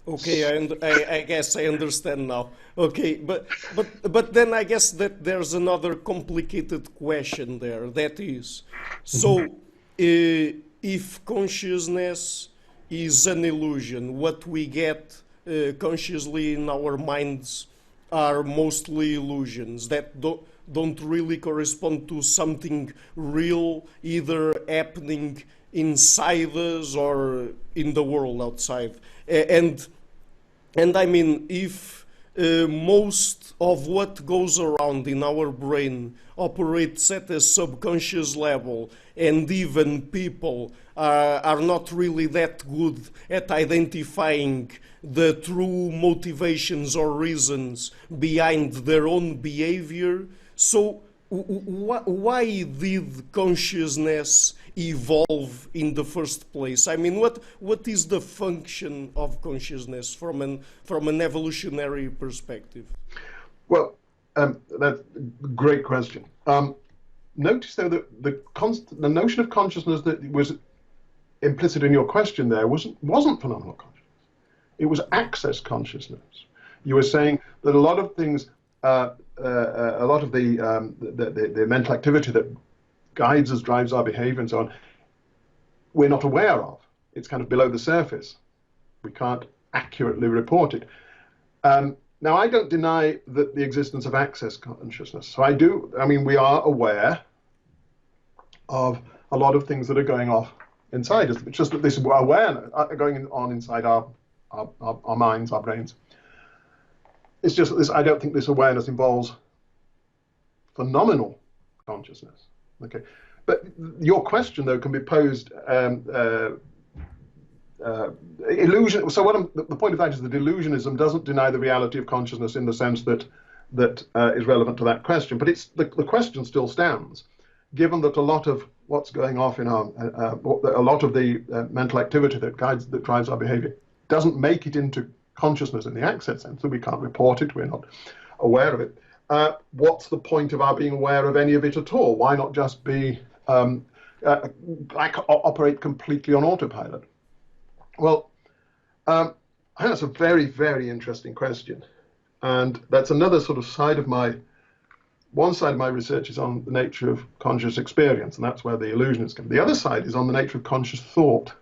Okay, I guess I understand now. Okay, but then I guess that there's another complicated question there. That is, so if consciousness is an illusion, what we get consciously in our minds are mostly illusions that don't really correspond to something real, either happening inside us or in the world outside. And I mean, if most of what goes around in our brain operates at a subconscious level, and even people are not really that good at identifying the true motivations or reasons behind their own behavior, so why did consciousness evolve in the first place? I mean, what is the function of consciousness from an evolutionary perspective? Well, that's a great question. Notice though that the notion of consciousness that was implicit in your question there wasn't phenomenal consciousness. It was access consciousness. You were saying that a lot of things, a lot of the mental activity that guides us, drives our behavior and so on, we're not aware of. It's kind of below the surface. We can't accurately report it. Now, I don't deny that the existence of access consciousness. So I mean, we are aware of a lot of things that are going off inside us. It's just that this awareness going on inside our minds, our brains. It's just that this, I don't think this awareness involves phenomenal consciousness. Okay, but your question though can be posed illusion. So the point of that is that delusionism doesn't deny the reality of consciousness in the sense that is relevant to that question. But it's the question still stands, given that a lot of what's going off in our a lot of the mental activity that drives our behavior doesn't make it into consciousness in the access sense, so we can't report it, we're not aware of it. What's the point of our being aware of any of it at all? Why not just be operate completely on autopilot? Well, I think that's a very, very interesting question, and that's another sort of side of one side of my research is on the nature of conscious experience, and that's where the illusion is. The other side is on the nature of conscious thought.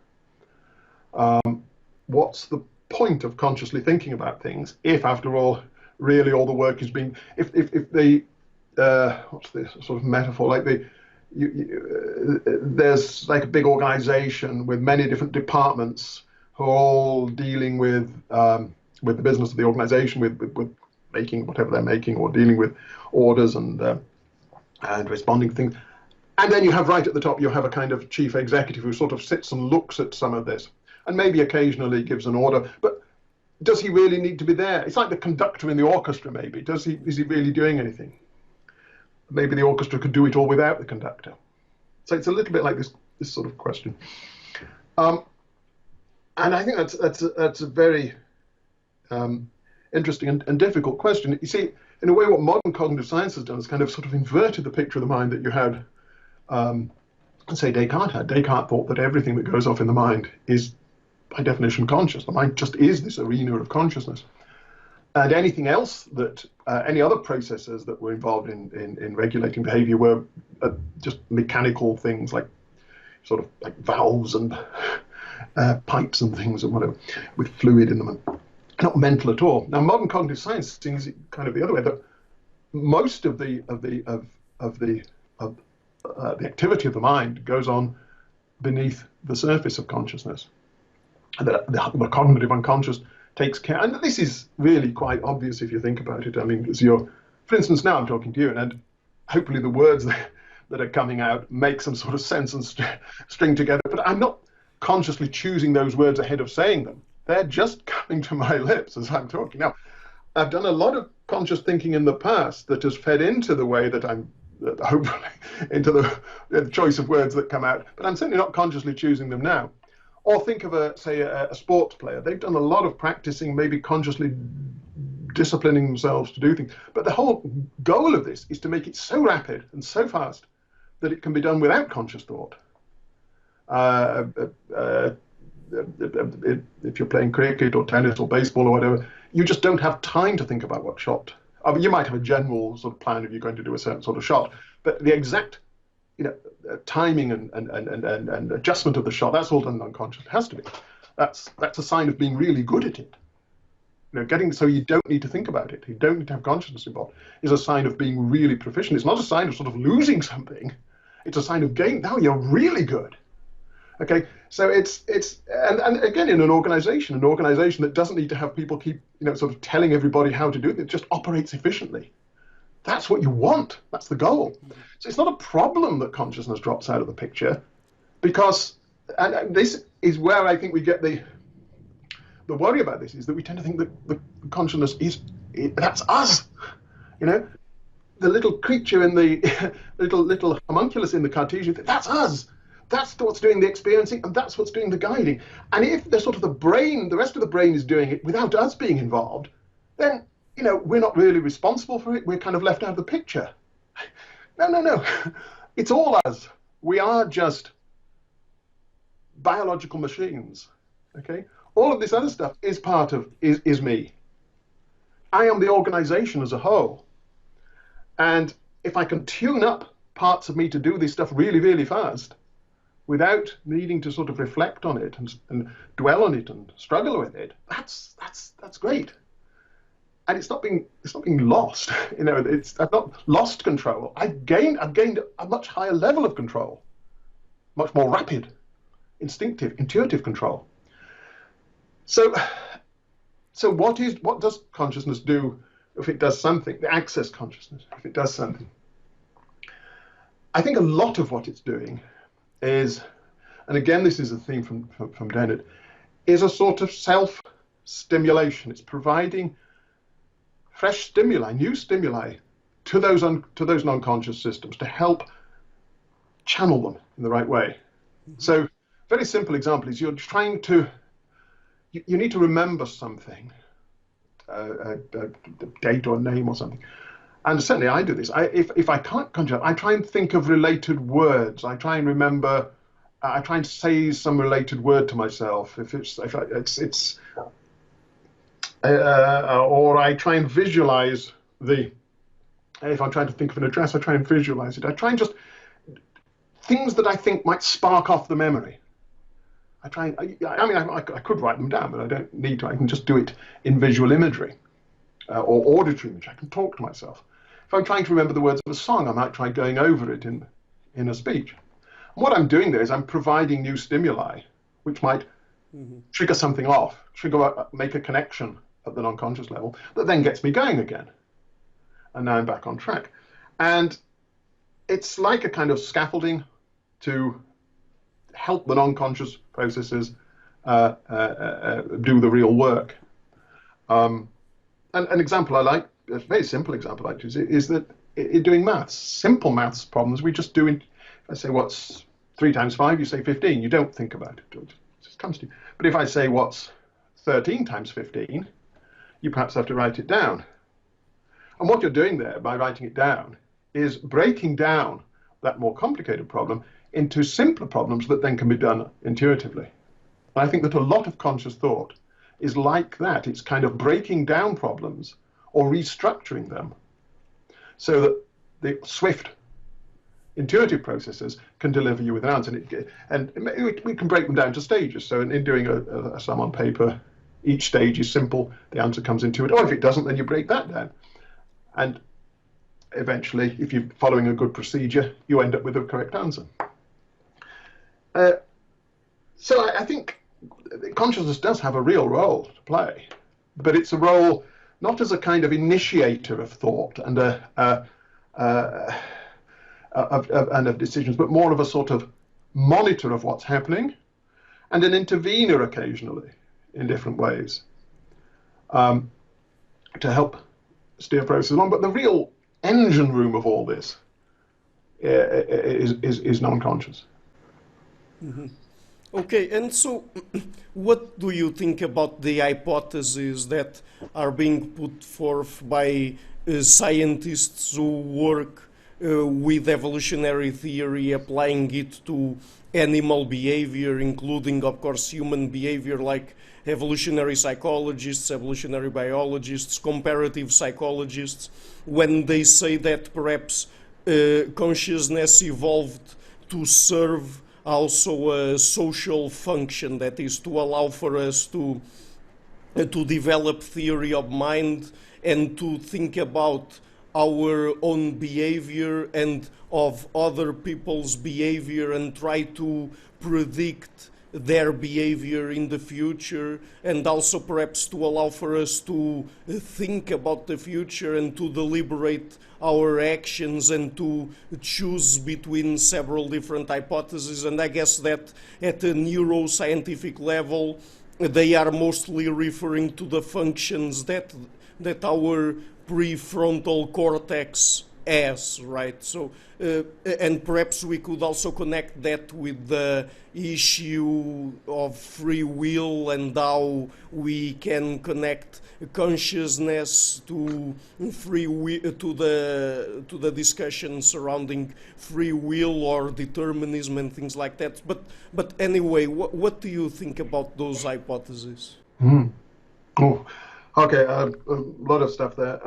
What's the point of consciously thinking about things if, after all, really all the work is being, if the what's this sort of metaphor, like there's like a big organization with many different departments who are all dealing with the business of the organization, with making whatever they're making, or dealing with orders and responding to things. And then you have right at the top, you have a kind of chief executive who sort of sits and looks at some of this, and maybe occasionally gives an order, but does he really need to be there? It's like the conductor in the orchestra, maybe. Is he really doing anything? Maybe the orchestra could do it all without the conductor. So it's a little bit like this sort of question. And I think that's a very interesting and difficult question. You see, in a way, what modern cognitive science has done is kind of sort of inverted the picture of the mind that you had, say, Descartes had. Descartes thought that everything that goes off in the mind is, by definition, conscious. The mind just is this arena of consciousness. And anything else that, any other processes that were involved in regulating behavior were just mechanical things, like sort of like valves and pipes and things and whatever, with fluid in them, and not mental at all. Now, modern cognitive science sees it kind of the other way, that most of the activity of the mind goes on beneath the surface of consciousness. And the cognitive unconscious takes care, and this is really quite obvious if you think about it. I mean, for instance, now I'm talking to you, and hopefully the words that are coming out make some sort of sense and string together, but I'm not consciously choosing those words ahead of saying them. They're just coming to my lips as I'm talking. Now, I've done a lot of conscious thinking in the past that has fed into the way that hopefully, into the choice of words that come out, but I'm certainly not consciously choosing them now. Or think of say a sports player. They've done a lot of practicing, maybe consciously disciplining themselves to do things. But the whole goal of this is to make it so rapid and so fast that it can be done without conscious thought. if you're playing cricket or tennis or baseball or whatever, you just don't have time to think about what shot. I mean, you might have a general sort of plan if you're going to do a certain sort of shot, but the exact, timing and adjustment of the shot, that's all done unconsciously. It has to be. That's a sign of being really good at it. Getting so you don't need to think about it. You don't need to have consciousness involved. Is a sign of being really proficient. It's not a sign of sort of losing something. It's a sign of gain. Now you're really good. Okay, so it's and again in an organization that doesn't need to have people keep sort of telling everybody how to do it. It just operates efficiently. That's what you want. That's the goal. So it's not a problem that consciousness drops out of the picture, because and this is where I think we get the worry about this, is that we tend to think that the consciousness that's us. The little creature in the little homunculus in the Cartesian, that's us. That's what's doing the experiencing, and that's what's doing the guiding. And if the rest of the brain is doing it without us being involved, then we're not really responsible for it. We're kind of left out of the picture. No. It's all us. We are just biological machines. Okay? All of this other stuff is part of is me. I am the organization as a whole. And if I can tune up parts of me to do this stuff really, really fast, without needing to sort of reflect on it and dwell on it and struggle with it, that's great. And it's not being lost. I've not lost control. I've gained a much higher level of control, much more rapid, instinctive, intuitive control. So what does consciousness do if it does something? The access consciousness, if it does something. I think a lot of what it's doing is, and again this is a theme from Dennett, is a sort of self-stimulation. It's providing fresh stimuli, new stimuli to those non-conscious systems to help channel them in the right way. So, very simple example is you're trying to, you need to remember something, a date or a name or something. And certainly I do this. If I can't conjure up, I try and think of related words. I try and remember, I try and say some related word to myself. Or I try and visualize if I'm trying to think of an address, I try and visualize it. I try and just, things that I think might spark off the memory. I could write them down, but I don't need to. I can just do it in visual imagery or auditory imagery. I can talk to myself. If I'm trying to remember the words of a song, I might try going over it in a speech. And what I'm doing there is I'm providing new stimuli, which might trigger something off, make a connection at the non-conscious level that then gets me going again. And now I'm back on track. And it's like a kind of scaffolding to help the non-conscious processes do the real work. An example I like, a very simple example I like to use, is that in doing maths, simple maths problems, we just do, if I say what's 3 times 5, you say 15. You don't think about it. It just comes to you. But if I say what's 13 times 15, you perhaps have to write it down. And what you're doing there by writing it down is breaking down that more complicated problem into simpler problems that then can be done intuitively. And I think that a lot of conscious thought is like that. It's kind of breaking down problems or restructuring them so that the swift intuitive processes can deliver you with an answer. And we can break them down to stages. So in doing a sum on paper, each stage is simple, the answer comes into it. Or if it doesn't, then you break that down. And eventually, if you're following a good procedure, you end up with a correct answer. So I think consciousness does have a real role to play, but it's a role not as a kind of initiator of thought and of decisions, but more of a sort of monitor of what's happening and an intervener occasionally in different ways to help steer processes along. But the real engine room of all this is non-conscious. Mm-hmm. Okay, and so what do you think about the hypotheses that are being put forth by scientists who work with evolutionary theory, applying it to animal behavior, including, of course, human behavior, like evolutionary psychologists, evolutionary biologists, comparative psychologists, when they say that perhaps consciousness evolved to serve also a social function, that is, to allow for us to develop theory of mind and to think about our own behavior and of other people's behavior and try to predict their behavior in the future, and also perhaps to allow for us to think about the future and to deliberate our actions and to choose between several different hypotheses. And I guess that at a neuroscientific level, they are mostly referring to the functions that our prefrontal cortex has, right? So, and perhaps we could also connect that with the issue of free will and how we can connect consciousness to free will, to the discussion surrounding free will or determinism and things like that. But anyway, what do you think about those hypotheses? Oh, okay, a lot of stuff there.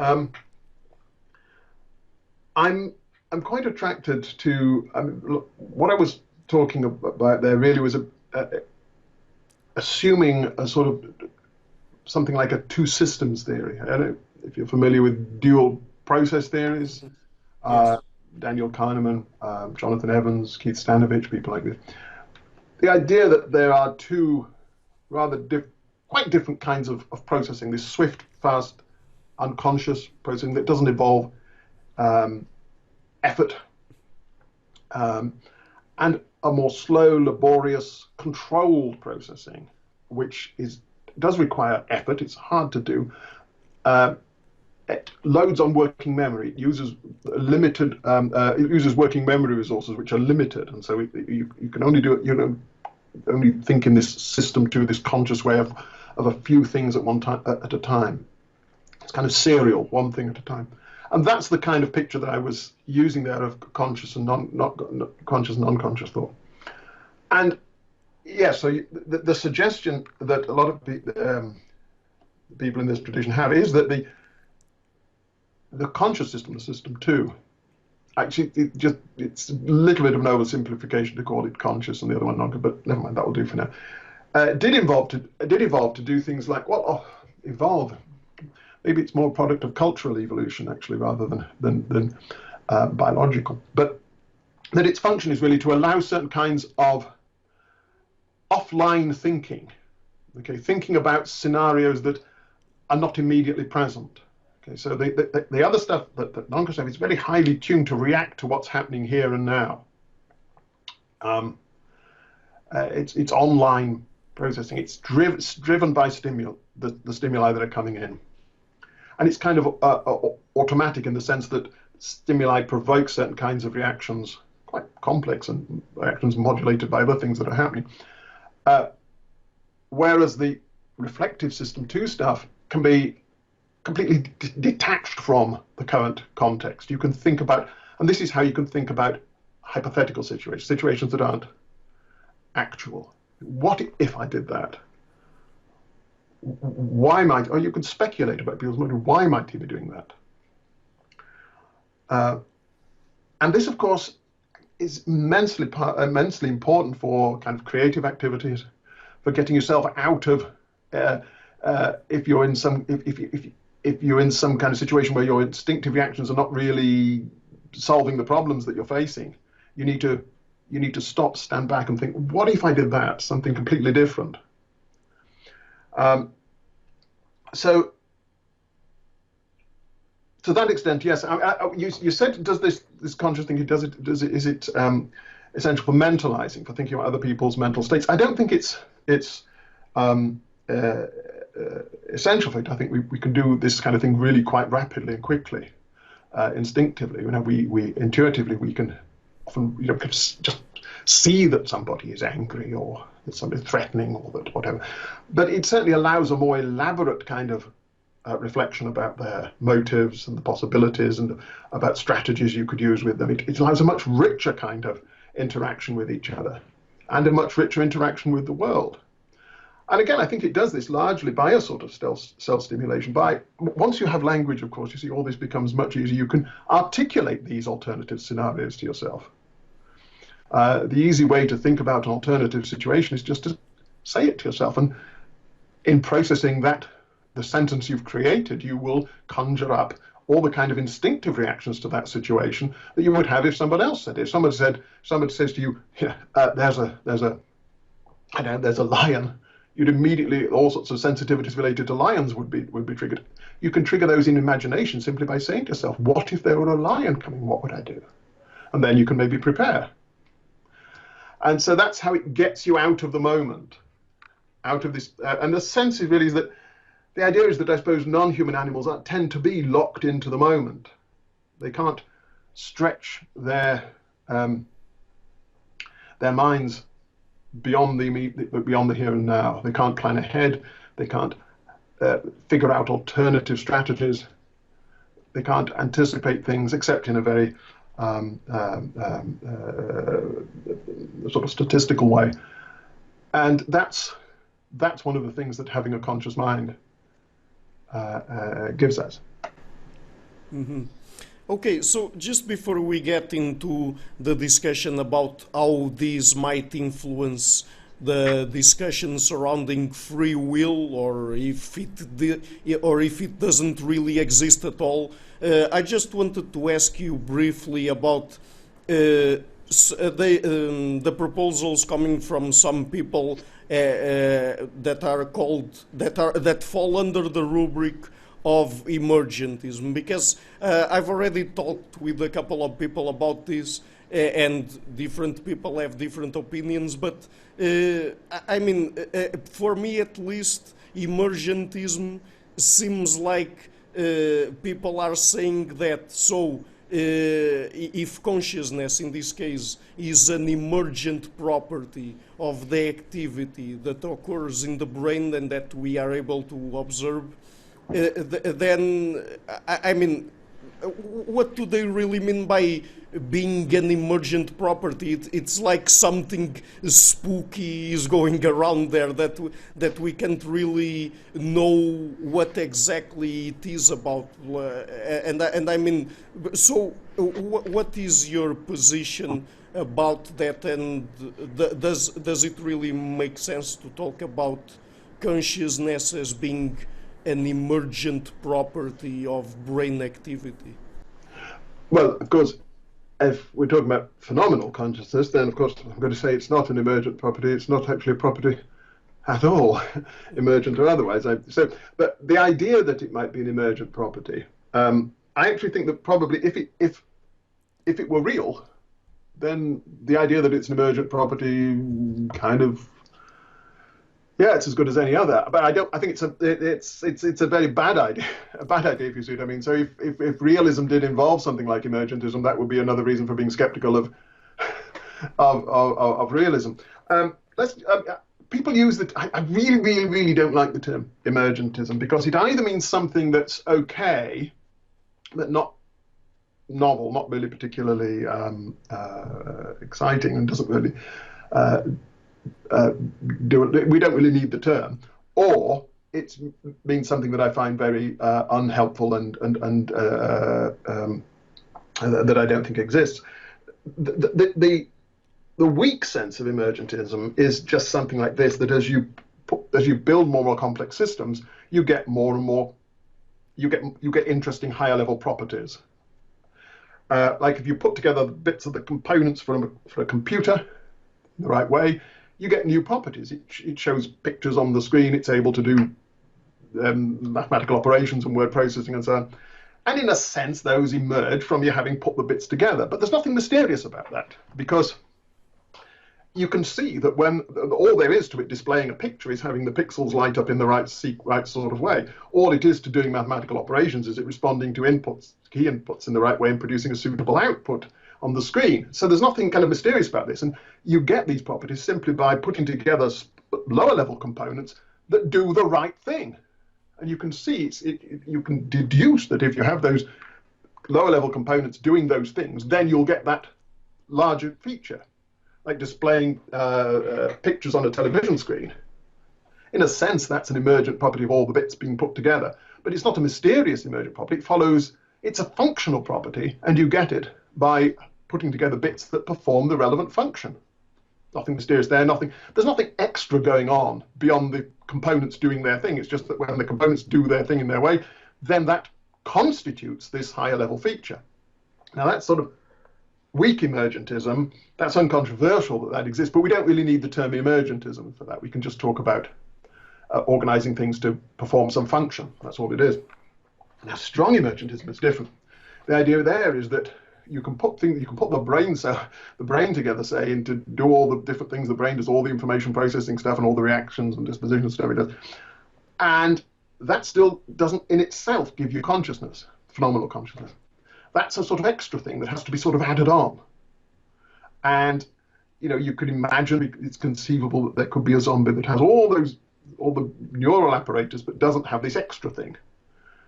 I'm quite attracted to, look, what I was talking about there really was assuming a sort of something like a two systems theory. I don't know if you're familiar with dual process theories. Yes. Daniel Kahneman, Jonathan Evans, Keith Stanovich, people like this. The idea that there are two rather quite different kinds of processing, this swift, fast, unconscious processing that doesn't involve effort, and a more slow, laborious, controlled processing, which does require effort. It's hard to do. It loads on working memory. It uses limited. It uses working memory resources, which are limited, and so you can only do it. You know, only think in this system to this conscious way of a few things at one time at a time. It's kind of serial, one thing at a time. And that's the kind of picture that I was using there of conscious and conscious and unconscious thought. And yeah, so the suggestion that a lot of people in this tradition have is that the conscious system, the system two, actually it's a little bit of an oversimplification to call it conscious and the other one non, but never mind, that will do for now. Did evolve to do things like, well, evolve. Maybe it's more a product of cultural evolution, actually, rather than biological. But that its function is really to allow certain kinds of offline thinking, okay, thinking about scenarios that are not immediately present. Okay, so the other stuff that non-conscious is very highly tuned to react to what's happening here and now. It's online processing. It's driven by the stimuli that are coming in. And it's kind of automatic in the sense that stimuli provoke certain kinds of reactions, quite complex, and reactions modulated by other things that are happening. Whereas the reflective system 2 stuff can be completely detached from the current context. You can think about, and this is how you can think about hypothetical situations that aren't actual. What if I did that? Why might, or you could speculate about people's motive, why might he be doing that? And this, of course, is immensely important for kind of creative activities, for getting yourself out of, if you're in some kind of situation where your instinctive reactions are not really solving the problems that you're facing. You need to stop, stand back, and think, what if I did that? Something completely different. So to that extent, yes. You said, does this conscious thinking, is it essential for mentalizing, for thinking about other people's mental states? I don't think it's essential for it. I think we can do this kind of thing really quite rapidly and quickly, instinctively. You know, we intuitively we can often just see that somebody is angry or that somebody's threatening or that whatever. But it certainly allows a more elaborate kind of reflection about their motives and the possibilities and about strategies you could use with them. It allows a much richer kind of interaction with each other and a much richer interaction with the world. And again, I think it does this largely by a sort of self-stimulation. Once you have language, of course, you see all this becomes much easier. You can articulate these alternative scenarios to yourself. The easy way to think about an alternative situation is just to say it to yourself. And in processing that, the sentence you've created, you will conjure up all the kind of instinctive reactions to that situation that you would have if someone else said it. If somebody says to you, yeah, there's a lion, you'd immediately, all sorts of sensitivities related to lions would be triggered. You can trigger those in imagination simply by saying to yourself, what if there were a lion coming? What would I do? And then you can maybe prepare. And so that's how it gets you out of the moment, out of this. And the sense is really that the idea is that I suppose non-human animals tend to be locked into the moment. They can't stretch their minds beyond the here and now. They can't plan ahead. They can't figure out alternative strategies. They can't anticipate things except in a very sort of statistical way. And that's one of the things that having a conscious mind gives us. Mm-hmm. Okay, so just before we get into the discussion about how these might influence the discussion surrounding free will, or if it doesn't really exist at all, I just wanted to ask you briefly about the proposals coming from some people that fall under the rubric of emergentism, because I've already talked with a couple of people about this, and different people have different opinions, but I mean, for me at least, emergentism seems like people are saying that, so if consciousness in this case is an emergent property of the activity that occurs in the brain and that we are able to observe, then, I mean, what do they really mean by being an emergent property? It's like something spooky is going around there that we can't really know what exactly it is about. And I mean, so what is your position about that? And does it really make sense to talk about consciousness as being an emergent property of brain activity? Well, of course, if we're talking about phenomenal consciousness, then of course I'm going to say it's not an emergent property. It's not actually a property at all, emergent or otherwise. But the idea that it might be an emergent property, I actually think that probably if it were real, then the idea that it's an emergent property kind of, yeah, it's as good as any other. But I think it's a very bad idea. A bad idea, if you see what I mean. So if realism did involve something like emergentism, that would be another reason for being skeptical of realism. People use that. I really don't like the term emergentism, because it either means something that's okay, but not novel, not really particularly exciting, and doesn't really we don't really need the term, or it means something that I find very unhelpful and that I don't think exists. The weak sense of emergentism is just something like this: that as you build more and more complex systems, you get more and more, you get interesting higher level properties. Like if you put together the bits of the components for a computer in the right way, you get new properties. It shows pictures on the screen. It's able to do mathematical operations and word processing and so on. And in a sense, those emerge from you having put the bits together. But there's nothing mysterious about that, because you can see that when all there is to it displaying a picture is having the pixels light up in the right sort of way. All it is to doing mathematical operations is it responding to key inputs in the right way and producing a suitable output on the screen. So there's nothing kind of mysterious about this, and you get these properties simply by putting together lower level components that do the right thing. And you can see, you can deduce that if you have those lower level components doing those things, then you'll get that larger feature, like displaying pictures on a television screen. In a sense, that's an emergent property of all the bits being put together, but it's not a mysterious emergent property. It follows, it's a functional property, and you get it by putting together bits that perform the relevant function. Nothing mysterious there, there's nothing extra going on beyond the components doing their thing. It's just that when the components do their thing in their way, then that constitutes this higher level feature. Now that's sort of weak emergentism. That's uncontroversial that that exists, but we don't really need the term emergentism for that. We can just talk about organizing things to perform some function. That's all it is. Now strong emergentism is different. The idea there is that you can put the brain together, say, and to do all the different things the brain does, all the information processing stuff and all the reactions and disposition stuff it does. And that still doesn't in itself give you consciousness, phenomenal consciousness. That's a sort of extra thing that has to be sort of added on. And, you know, you could imagine, it's conceivable that there could be a zombie that has all the neural apparatus but doesn't have this extra thing.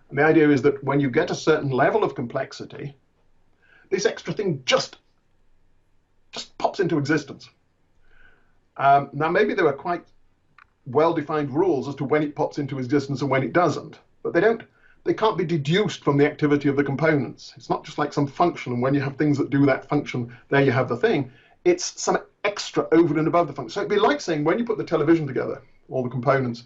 And the idea is that when you get a certain level of complexity, this extra thing just pops into existence. Now, maybe there are quite well-defined rules as to when it pops into existence and when it doesn't, but they can't be deduced from the activity of the components. It's not just like some function, and when you have things that do that function, there you have the thing. It's some extra over and above the function. So it'd be like saying when you put the television together, all the components,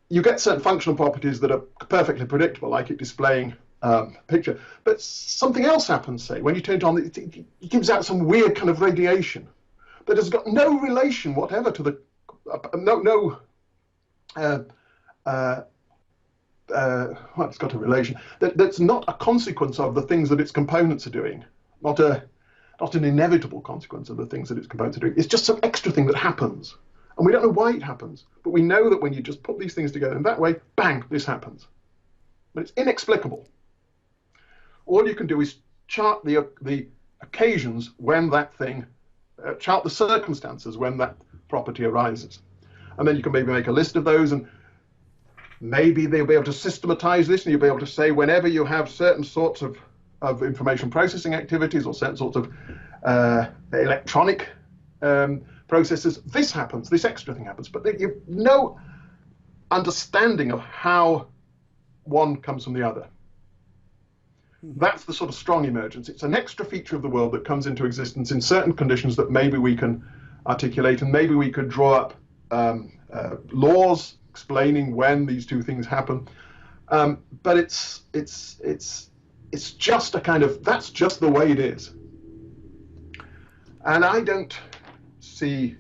you get certain functional properties that are perfectly predictable, like it displaying picture, but something else happens, say, when you turn it on, it gives out some weird kind of radiation that has got no relation whatever to the, well, it's got a relation, that's not a consequence of the things that its components are doing, not an inevitable consequence of the things that its components are doing. It's just some extra thing that happens. And we don't know why it happens, but we know that when you just put these things together in that way, bang, this happens. But it's inexplicable. All you can do is chart the occasions when that thing, chart the circumstances when that property arises. And then you can maybe make a list of those, and maybe they'll be able to systematize this, and you'll be able to say whenever you have certain sorts of information processing activities or certain sorts of electronic processes, this happens, this extra thing happens. But you've no understanding of how one comes from the other. That's the sort of strong emergence. It's an extra feature of the world that comes into existence in certain conditions that maybe we can articulate, and maybe we could draw up laws explaining when these two things happen. But it's just a kind of, that's just the way it is. And I don't see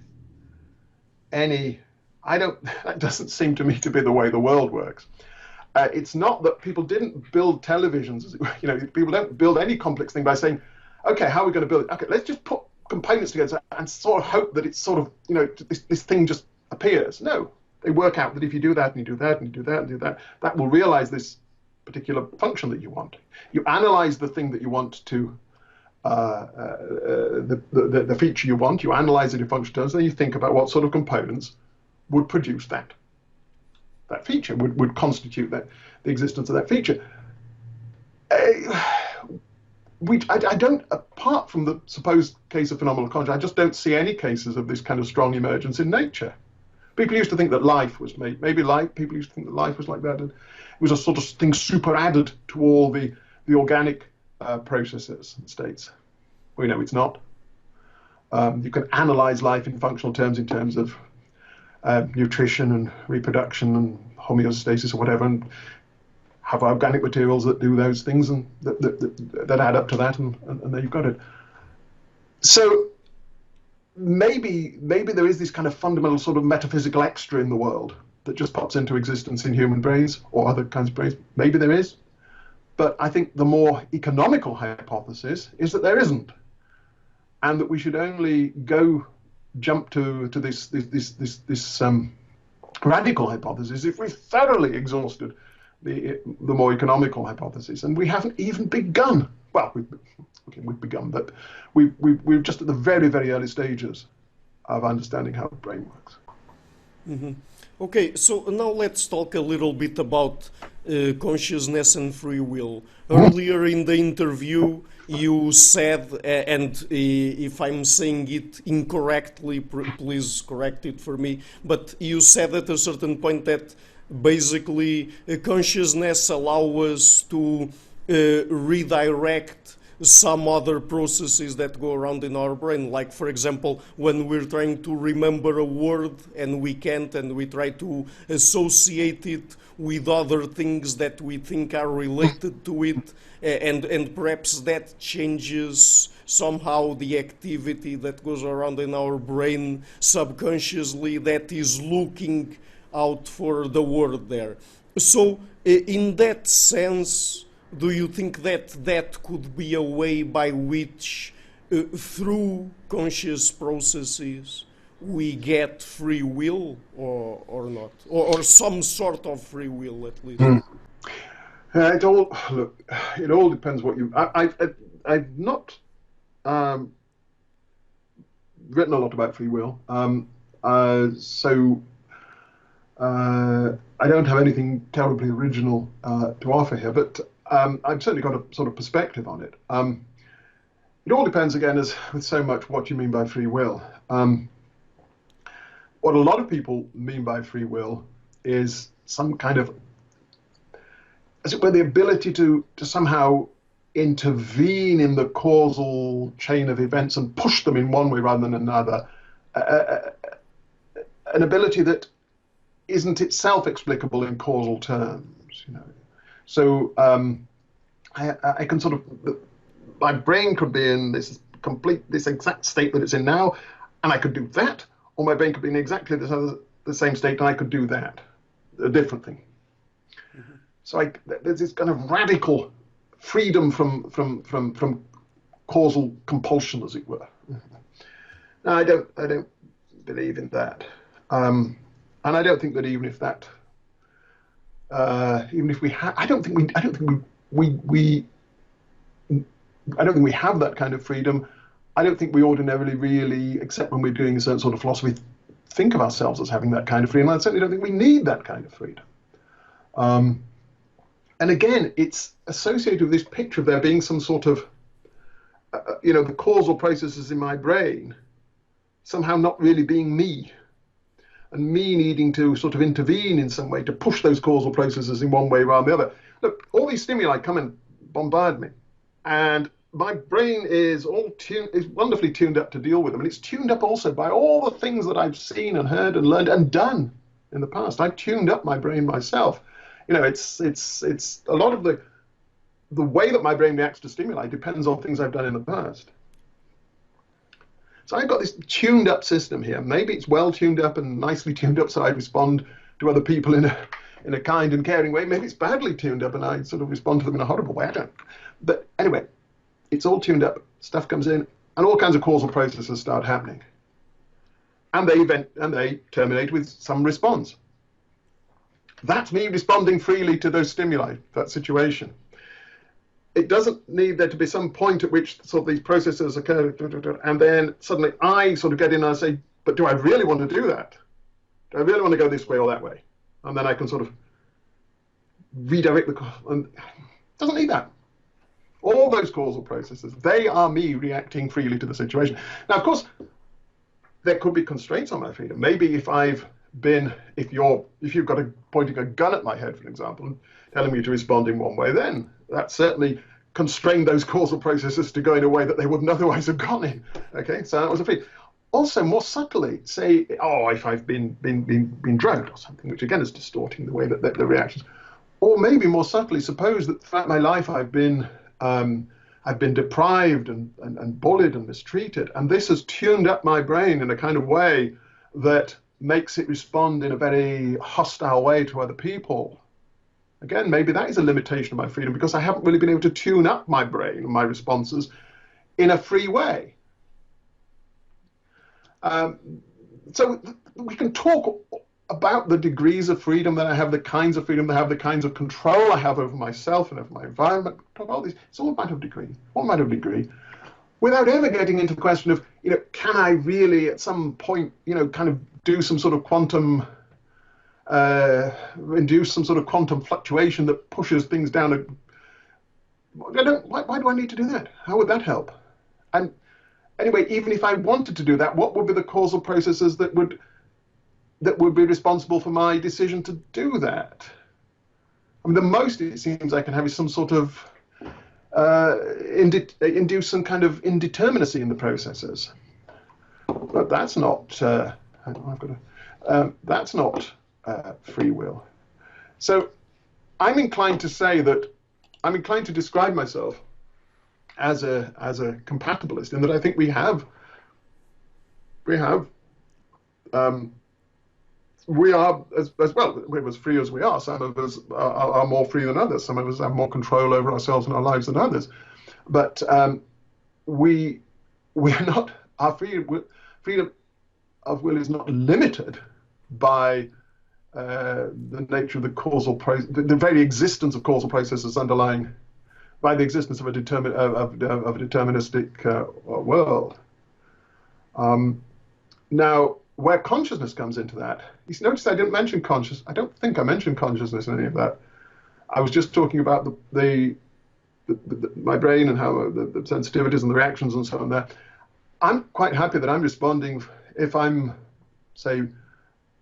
that doesn't seem to me to be the way the world works. It's not that people didn't build televisions, you know, people don't build any complex thing by saying, okay, how are we going to build it? Okay, let's just put components together and sort of hope that it's sort of, you know, this thing just appears. No, they work out that if you do that and you do that and you do that and do that, that will realize this particular function that you want. You analyze the thing that you want to, the feature you want, you analyze it in function terms, and then you think about what sort of components would produce that feature, would constitute the existence of that feature. I don't, apart from the supposed case of phenomenal consciousness, I just don't see any cases of this kind of strong emergence in nature. People used to think that life was made, people used to think that life was like that, and it was a sort of thing super added to all the organic processes and states. We know it's not. You can analyze life in functional terms, in terms of nutrition and reproduction and homeostasis or whatever, and have organic materials that do those things and that add up to that, and there you've got it. So maybe there is this kind of fundamental sort of metaphysical extra in the world that just pops into existence in human brains or other kinds of brains. Maybe there is, but I think the more economical hypothesis is that there isn't, and that we should only jump to this radical hypothesis if we've thoroughly exhausted the more economical hypothesis, and we haven't even begun. Well, we've begun, but we're just at the very, very early stages of understanding how the brain works. Mm-hmm. Okay, so now let's talk a little bit about consciousness and free will. Earlier in the interview, you said, and if I'm saying it incorrectly, please correct it for me, but you said at a certain point that basically consciousness allows us to redirect some other processes that go around in our brain, like for example when we're trying to remember a word and we can't, and we try to associate it with other things that we think are related to it, and perhaps that changes somehow the activity that goes around in our brain subconsciously that is looking out for the word there. So in that sense, do you think that that could be a way by which, through conscious processes, we get free will, or not? Or some sort of free will, at least? It all depends what you... I've not written a lot about free will, so I don't have anything terribly original to offer here, but I've certainly got a sort of perspective on it. It all depends, again, as with so much, what you mean by free will. What a lot of people mean by free will is some kind of, as it were, the ability to somehow intervene in the causal chain of events and push them in one way rather than another. An ability that isn't itself explicable in causal terms, you know. So I can sort of, my brain could be in this exact state that it's in now, and I could do that, or my brain could be in exactly the same state, and I could do that, a different thing. Mm-hmm. So there's this kind of radical freedom from causal compulsion, as it were. Now, I don't believe in that, and I don't think that even if we have, I don't think we have that kind of freedom. I don't think we ordinarily really, except when we're doing a certain sort of philosophy, think of ourselves as having that kind of freedom. I certainly don't think we need that kind of freedom. And again, it's associated with this picture of there being some sort of, the causal processes in my brain somehow not really being me, and me needing to sort of intervene in some way to push those causal processes in one way rather than the other. Look, all these stimuli come and bombard me, and my brain is wonderfully tuned up to deal with them, and it's tuned up also by all the things that I've seen and heard and learned and done in the past. I've tuned up my brain myself. You know, it's a lot of the way that my brain reacts to stimuli depends on things I've done in the past. So I've got this tuned up system here. Maybe it's well tuned up and nicely tuned up so I respond to other people in a kind and caring way. Maybe it's badly tuned up and I sort of respond to them in a horrible way. I don't. But anyway, it's all tuned up. Stuff comes in and all kinds of causal processes start happening. And they terminate with some response. That's me responding freely to those stimuli, that situation. It doesn't need there to be some point at which sort of these processes occur, and then suddenly I sort of get in and I say, but do I really want to do that? Do I really want to go this way or that way? And then I can sort of redirect and it doesn't need that. All those causal processes, they are me reacting freely to the situation. Now, of course, there could be constraints on my freedom. Maybe if you've got pointing a gun at my head, for example, and telling me to respond in one way, then that certainly constrained those causal processes to go in a way that they wouldn't otherwise have gone in. Okay, so that was a free. Also, more subtly, say, if I've been drugged or something, which again is distorting the way that the reactions. Or maybe more subtly, suppose that throughout my life I've been deprived and bullied and mistreated, and this has tuned up my brain in a kind of way that makes it respond in a very hostile way to other people. Again, maybe that is a limitation of my freedom because I haven't really been able to tune up my brain and my responses in a free way. So we can talk about the degrees of freedom that I have, the kinds of freedom that I have, the kinds of control I have over myself and over my environment. Talk about all these. It's all a matter of degree. All a matter of degree. Without ever getting into the question of, can I really at some point, kind of do some sort of quantum induce some sort of quantum fluctuation that pushes things down. Why do I need to do that? How would that help? And anyway, even if I wanted to do that, what would be the causal processes that would be responsible for my decision to do that? I mean, the most it seems I can have is some sort of induce some kind of indeterminacy in the processes. But that's not. That's not free will. So I'm inclined to say that I'm inclined to describe myself as a compatibilist, in that I think we are as well, we're as free as we are. Some of us are more free than others. Some of us have more control over ourselves and our lives than others. But we are not, our freedom of will is not limited by the nature of the causal process, the very existence of causal processes underlying, by the existence of a deterministic world. Now, where consciousness comes into that, you notice I didn't mention consciousness. I don't think I mentioned consciousness in any of that. I was just talking about my brain and how the sensitivities and the reactions and so on there. I'm quite happy that I'm responding if I'm, say,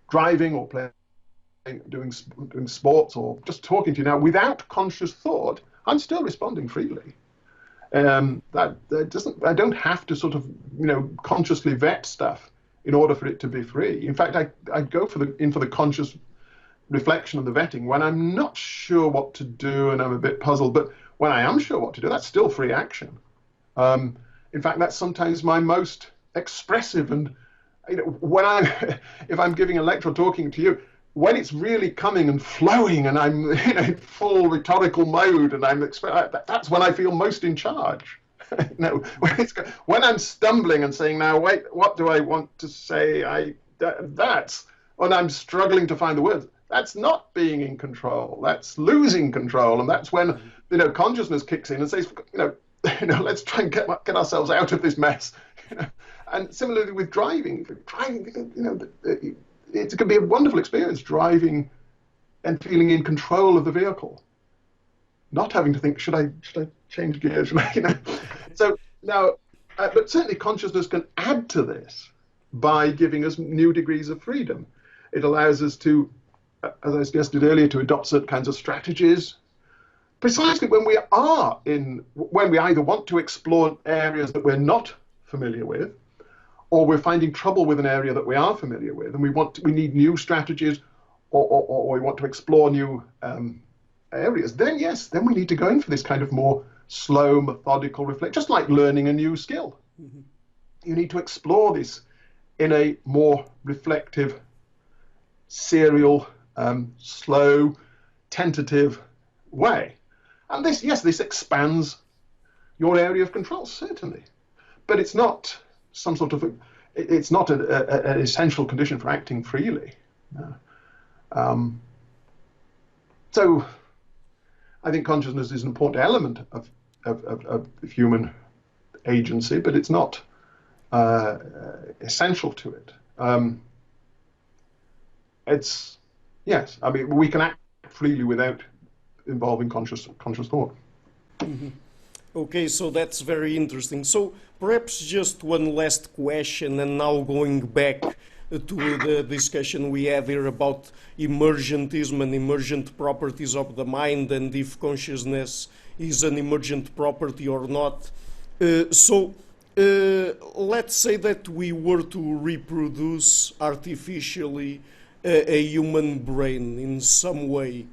driving or playing, doing sports, or just talking to you now without conscious thought. I'm still responding freely. That doesn't. I don't have to sort of, consciously vet stuff in order for it to be free. In fact, I go for the conscious reflection and the vetting when I'm not sure what to do and I'm a bit puzzled. But when I am sure what to do, that's still free action. In fact, that's sometimes my most expressive. And if I'm giving a lecture or talking to you, when it's really coming and flowing and I'm in full rhetorical mode and that's when I feel most in charge. When I'm stumbling and saying, now wait, what do I want to say? That's when I'm struggling to find the words. That's not being in control. That's losing control, and that's when consciousness kicks in and says, let's try and get ourselves out of this mess. And similarly with driving, it can be a wonderful experience driving and feeling in control of the vehicle, not having to think, should I change gears? So now, but certainly consciousness can add to this by giving us new degrees of freedom. It allows us to, as I suggested earlier, to adopt certain kinds of strategies, precisely when we either want to explore areas that we're not familiar with, or we're finding trouble with an area that we are familiar with, and we need new strategies, or we want to explore new areas. Then yes, then we need to go in for this kind of more slow, methodical reflection, just like learning a new skill. Mm-hmm. You need to explore this in a more reflective, serial, slow, tentative way. And this expands your area of control, certainly. But it's not some sort of, it's not an essential condition for acting freely. No. So I think consciousness is an important element of human agency, but it's not essential to it. Yes, I mean, we can act freely without involving conscious thought. Mm-hmm. Okay, so that's very interesting. So perhaps just one last question, and now going back to the discussion we had here about emergentism and emergent properties of the mind, and if consciousness is an emergent property or not. Let's say that we were to reproduce artificially a human brain in some way.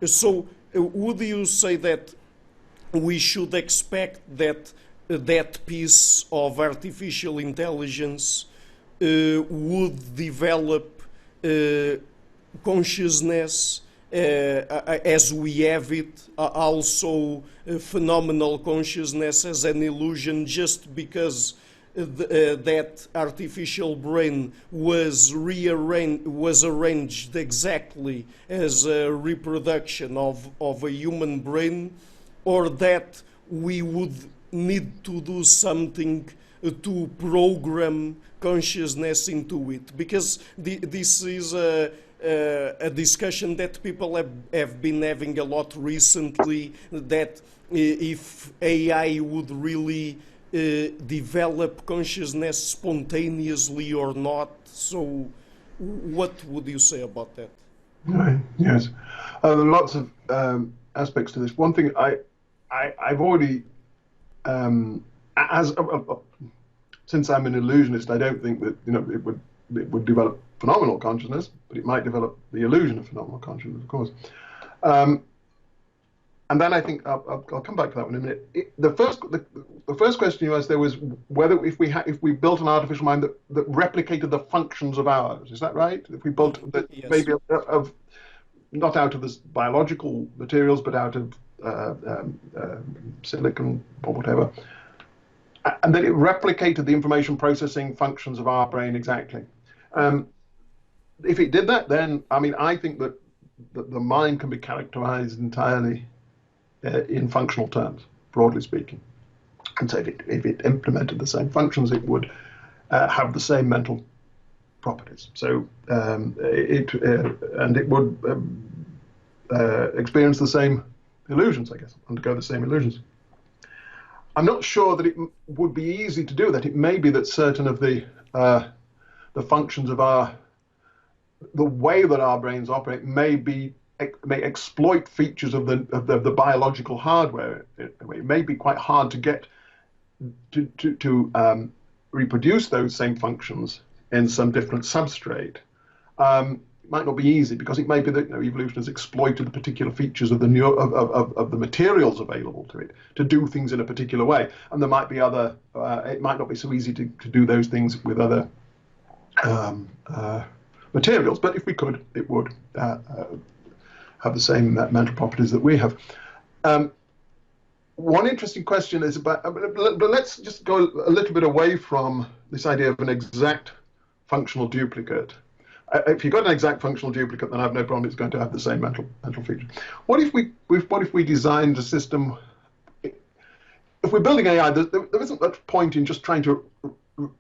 So would you say that we should expect that that piece of artificial intelligence would develop consciousness as we have it, also phenomenal consciousness as an illusion, just because that artificial brain was arranged exactly as a reproduction of a human brain, or that we would need to do something to program consciousness into it? Because this is a discussion that people have been having a lot recently, that if AI would really develop consciousness spontaneously or not. So what would you say about that? Right. Yes. There are lots of aspects to this. One thing I've already, since I'm an illusionist, I don't think that it would develop phenomenal consciousness, but it might develop the illusion of phenomenal consciousness, of course. And then I think I'll come back to that one in a minute. The first question you asked there was whether if we built an artificial mind that replicated the functions of ours. Is that right? If we built that, yes. Maybe of not out of the biological materials, but out of silicon or whatever, and that it replicated the information processing functions of our brain exactly. If it did that, then I think that the mind can be characterized entirely in functional terms, broadly speaking. And so if it implemented the same functions, it would have the same mental properties. So it would experience the same illusions, I guess, undergo the same illusions. I'm not sure that it would be easy to do that. It may be that certain of the functions of the way that our brains operate may exploit features of the biological hardware. It may be quite hard to get to reproduce those same functions in some different substrate. It might not be easy because it may be that evolution has exploited the particular features of the materials available to it to do things in a particular way, and there might be other. It might not be so easy to do those things with other materials, but if we could, it would have the same mental properties that we have. One interesting question is about, but let's just go a little bit away from this idea of an exact functional duplicate. If you've got an exact functional duplicate, then I have no problem. It's going to have the same mental features. What if we designed a system? If we're building AI, there isn't much point in just trying to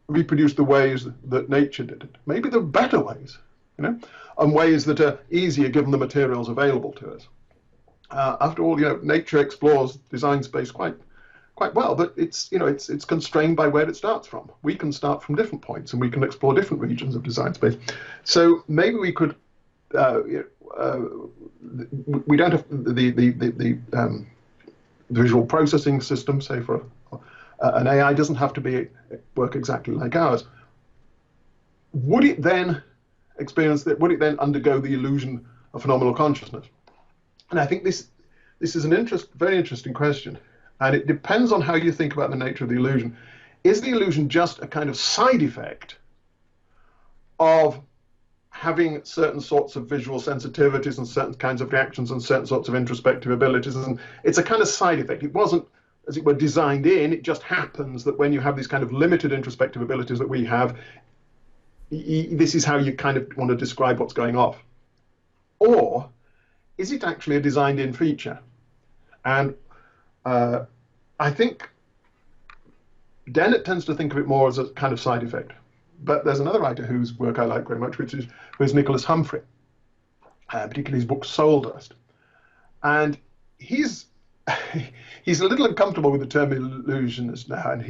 reproduce the ways that nature did it. Maybe there are better ways, and ways that are easier given the materials available to us. After all, nature explores design space quite well, but it's constrained by where it starts from. We can start from different points, and we can explore different regions of design space. So maybe we could. We don't have the visual processing system, say for an AI, doesn't have to work exactly like ours. Would it then would it then undergo the illusion of phenomenal consciousness? And I think this is an very interesting question, and it depends on how you think about the nature of the illusion. Is the illusion just a kind of side effect of having certain sorts of visual sensitivities and certain kinds of reactions and certain sorts of introspective abilities? And it's a kind of side effect. It wasn't, as it were, designed in. It just happens that when you have these kind of limited introspective abilities that we have, this is how you kind of want to describe what's going off. Or is it actually a designed-in feature? And I think Dennett tends to think of it more as a kind of side effect. But there's another writer whose work I like very much, who is Nicholas Humphrey, particularly his book Soul Dust. And he's a little uncomfortable with the term illusionist now, and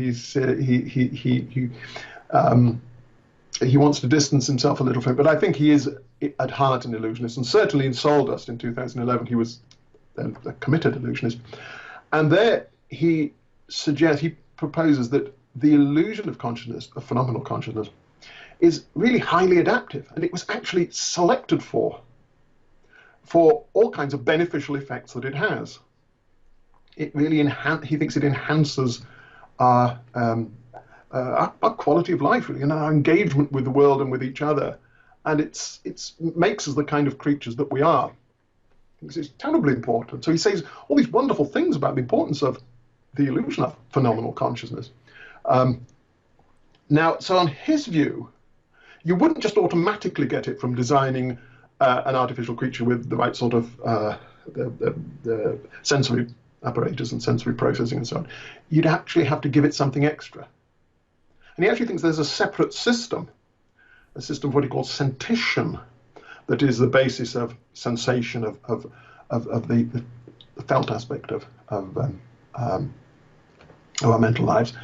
he wants to distance himself a little from it, but I think he is at heart an illusionist, and certainly in Soul Dust in 2011 he was a committed illusionist. And there he proposes that the illusion of consciousness, of phenomenal consciousness, is really highly adaptive, and it was actually selected for all kinds of beneficial effects that it has. It really he thinks it enhances our quality of life, really, and our engagement with the world and with each other, and it makes us the kind of creatures that we are. It's terribly important. So he says all these wonderful things about the importance of the illusion of phenomenal consciousness. Now, so on his view, you wouldn't just automatically get it from designing an artificial creature with the right sort of the sensory apparatus and sensory processing and so on. You'd actually have to give it something extra. And he actually thinks there's a separate system, a system of what he calls sentition, that is the basis of sensation of the felt aspect of our mental lives,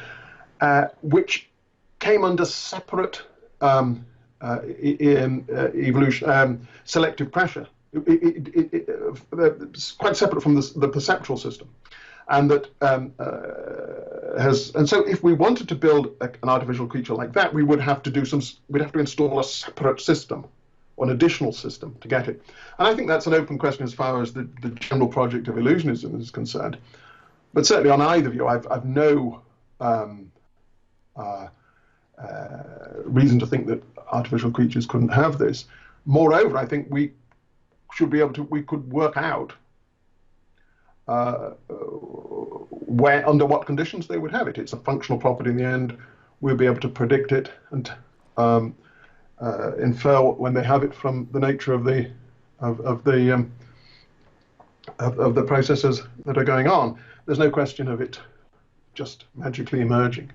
which came under separate evolution, selective pressure. It's quite separate from the perceptual system, and that and so if we wanted to build an artificial creature like that, we would have to we'd have to install a separate system, or an additional system to get it. And I think that's an open question as far as the general project of illusionism is concerned. But certainly on either view, I've no reason to think that artificial creatures couldn't have this. Moreover, I think we should be able to, we could work out under what conditions they would have it. It's a functional property in the end. We'll be able to predict it and infer when they have it from the nature of the processes that are going on. There's no question of it just magically emerging.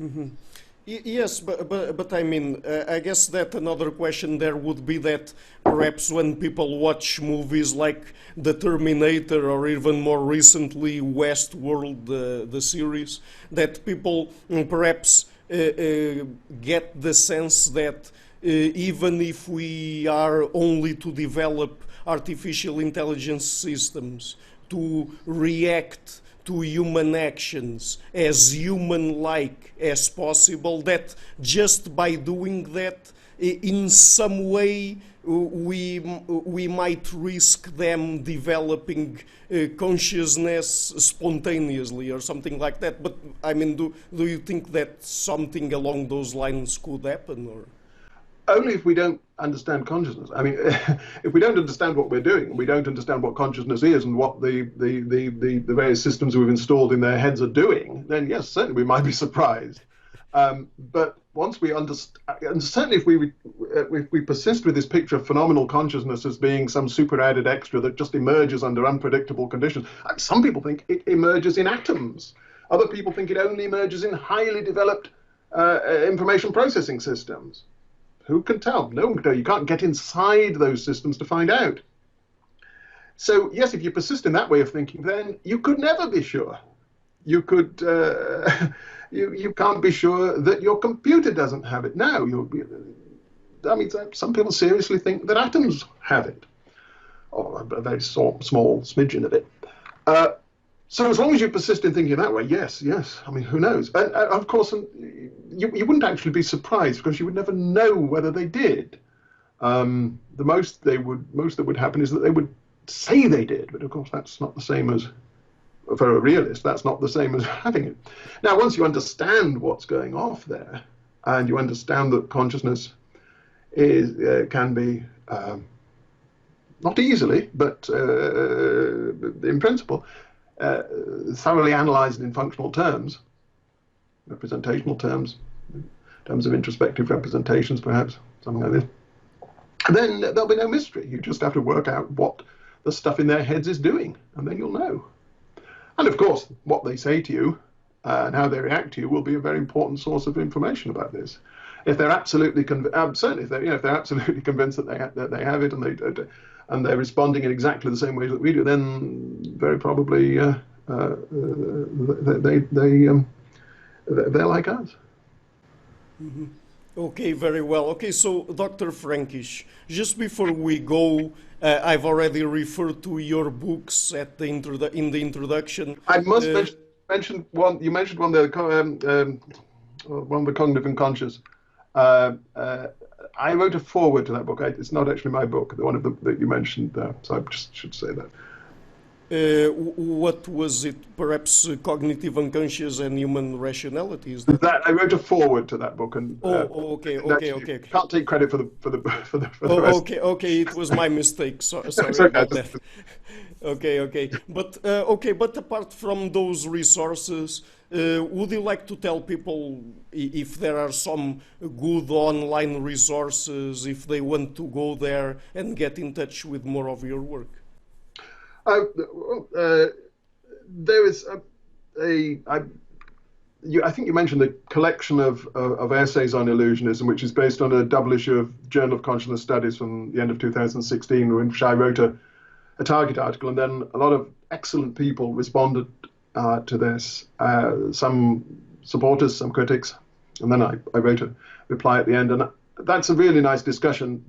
Mm-hmm. Yes, but I mean, I guess that another question there would be that perhaps when people watch movies like The Terminator, or even more recently Westworld, the series, that people perhaps get the sense that even if we are only to develop artificial intelligence systems to react to human actions as human-like as possible, that just by doing that, in some way, we might risk them developing consciousness spontaneously or something like that. But I mean, do you think that something along those lines could happen, or? Only if we don't understand consciousness. I mean, if we don't understand what we're doing, and we don't understand what consciousness is and what the various systems we've installed in their heads are doing, then yes, certainly we might be surprised. But once we understand, and certainly if we persist with this picture of phenomenal consciousness as being some super added extra that just emerges under unpredictable conditions, some people think it emerges in atoms. Other people think it only emerges in highly developed information processing systems. Who can tell? No one can tell. You can't get inside those systems to find out. So yes, if you persist in that way of thinking, then you could never be sure. You could, you can't be sure that your computer doesn't have it now. I mean, some people seriously think that atoms have it, or a very small smidgen of it. So as long as you persist in thinking that way, yes. I mean, who knows? And of course, you wouldn't actually be surprised because you would never know whether they did. The most that would happen is that they would say they did, but of course that's not the same as, for a realist, that's not the same as having it. Now, once you understand what's going off there, and you understand that consciousness can be not easily, but in principle, thoroughly analyzed in functional terms, representational terms, in terms of introspective representations, perhaps, something like this, then there'll be no mystery. You just have to work out what the stuff in their heads is doing, and then you'll know. And of course, what they say to you and how they react to you will be a very important source of information about this. If they're absolutely certainly, if they're absolutely convinced that they have it and they're responding in exactly the same way that we do, then very probably they're like us. Mm-hmm. Okay, very well. Okay, so Dr. Frankish, just before we go, I've already referred to your books in the introduction. I must mention one. You mentioned one there, one, The Cognitive Unconscious. I wrote a foreword to that book. It's not actually my book, the one that you mentioned there, so I just should say that. What was it? Perhaps Cognitive Unconscious and Human Rationality? Is that? I wrote a foreword to that book, and okay. Can't take credit for the rest. Okay, it was my mistake. Sorry about that. Okay, but apart from those resources, would you like to tell people if there are some good online resources if they want to go there and get in touch with more of your work? There is I think you mentioned the collection of essays on illusionism, which is based on a double issue of Journal of Consciousness Studies from the end of 2016, in which I wrote a target article, and then a lot of excellent people responded to this, some supporters, some critics, and then I wrote a reply at the end. And that's a really nice discussion,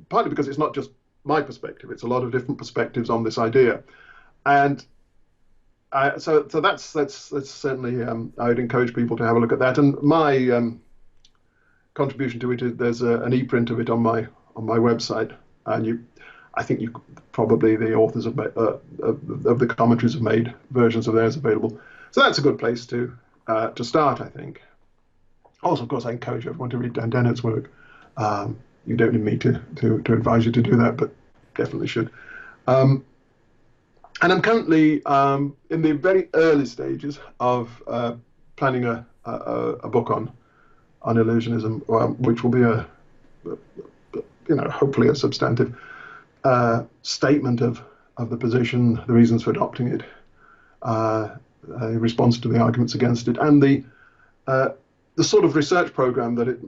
partly because it's not just my perspective, it's a lot of different perspectives on this idea. And so that's certainly, I would encourage people to have a look at that. And my contribution to it, there's an e-print of it on my website, and I think probably the authors of the commentaries have made versions of theirs available. So that's a good place to start, I think. Also, of course, I encourage everyone to read Dan Dennett's work. You don't need me to advise you to do that, but definitely should. And I'm currently in the very early stages of planning a book on illusionism, which will be hopefully a substantive statement of the position, the reasons for adopting it, a response to the arguments against it, and the sort of research program that it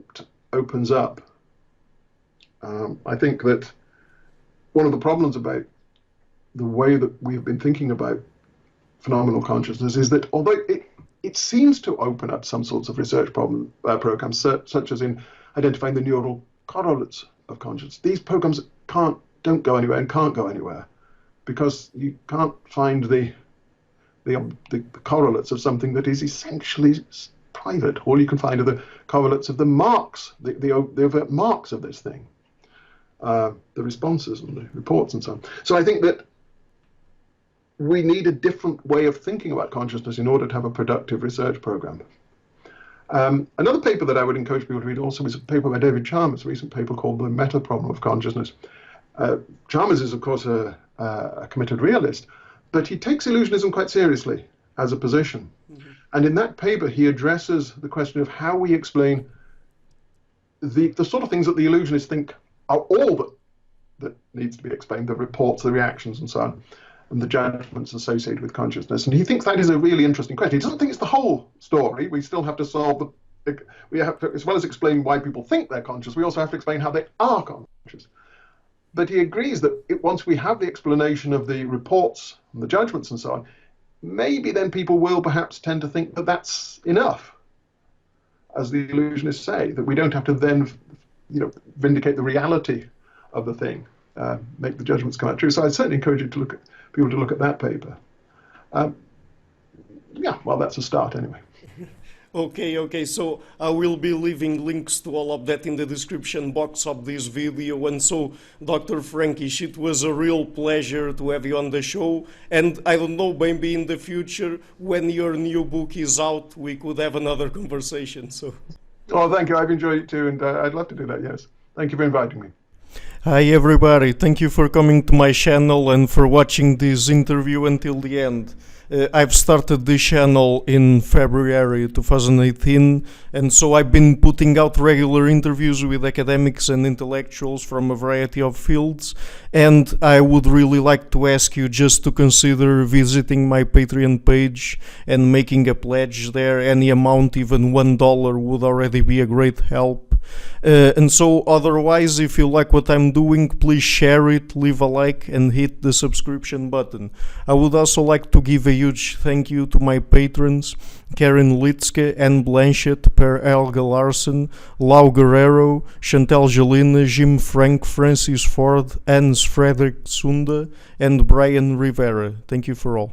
opens up. I think that one of the problems about the way that we've been thinking about phenomenal consciousness is that although it seems to open up some sorts of research programs, such as in identifying the neural correlates of consciousness, these programs don't go anywhere and can't go anywhere because you can't find the correlates of something that is essentially private. All you can find are the correlates of the marks, the overt marks of this thing, the responses and the reports and so on. So I think that we need a different way of thinking about consciousness in order to have a productive research program. Another paper that I would encourage people to read also is a paper by David Chalmers, a recent paper called The Meta Problem of Consciousness. Chalmers is, of course, a committed realist, but he takes illusionism quite seriously as a position. Mm-hmm. And in that paper, he addresses the question of how we explain the sort of things that the illusionists think are all that needs to be explained, the reports, the reactions, and so on, and the judgments associated with consciousness. And he thinks that is a really interesting question. He doesn't think it's the whole story. We still have to solve we have to, as well as explain why people think they're conscious, we also have to explain how they are conscious. But he agrees that once we have the explanation of the reports and the judgments and so on, maybe then people will perhaps tend to think that that's enough, as the illusionists say, that we don't have to then, vindicate the reality of the thing, make the judgments come out true. So I certainly encourage you to people to look at that paper. That's a start anyway. Okay, so I will be leaving links to all of that in the description box of this video. And so, Dr. Frankish, it was a real pleasure to have you on the show. And I don't know, maybe in the future, when your new book is out, we could have another conversation. So. Oh, thank you. I've enjoyed it too, and I'd love to do that, yes. Thank you for inviting me. Hi everybody, thank you for coming to my channel and for watching this interview until the end. I've started this channel in February 2018, and so I've been putting out regular interviews with academics and intellectuals from a variety of fields, and I would really like to ask you just to consider visiting my Patreon page and making a pledge there. Any amount, even $1, would already be a great help. And so otherwise, if you like what I'm doing, please share it, leave a like and hit the subscription button. I would also like to give a huge thank you to my patrons: KARIN, LIETZCKE, and BLANCHETTE, per HELGE LARSEN, GUERREIRO, CHANTEL, GELINAS, Jim Frank, Francis Ford, Hans, FREDRIK, SUNDE, and Brian RIVERA. Thank you for all.